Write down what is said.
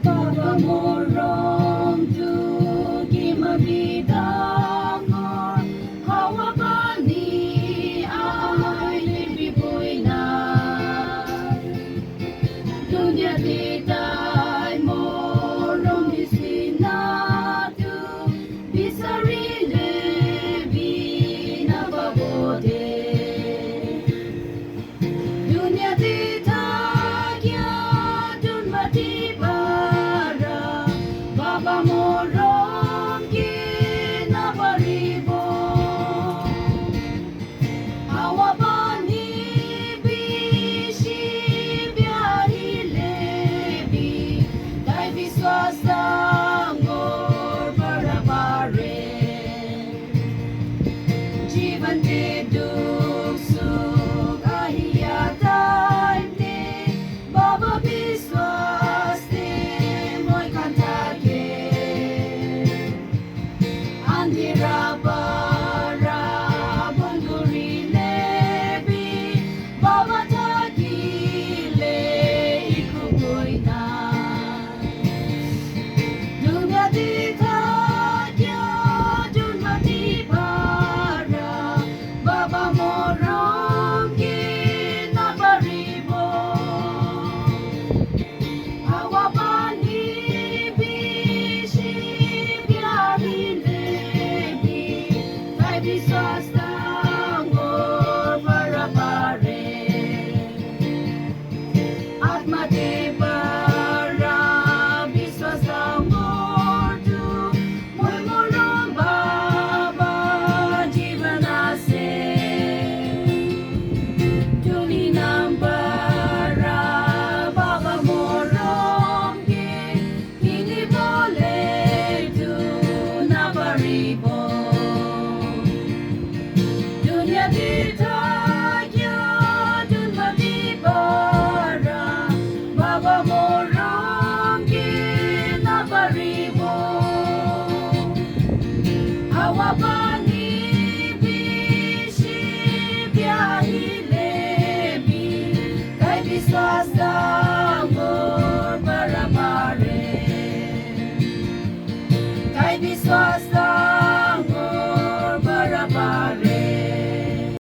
Baba morom dugi magidangor hawakani ay libiboy na dunya ditay morom bisinatu bisarile binababote dunya ditagya dun matibara baba morom kinabaribo hawabani bishi biari lebi dai viswasangor barabare जीवन के दुख सुख आहिया time ने बाबा विश्वास ने मोय कंटा के अंधेरा bara banguri lebi बाबा tagile ikuboy na dunya ditagya dun matibara Baba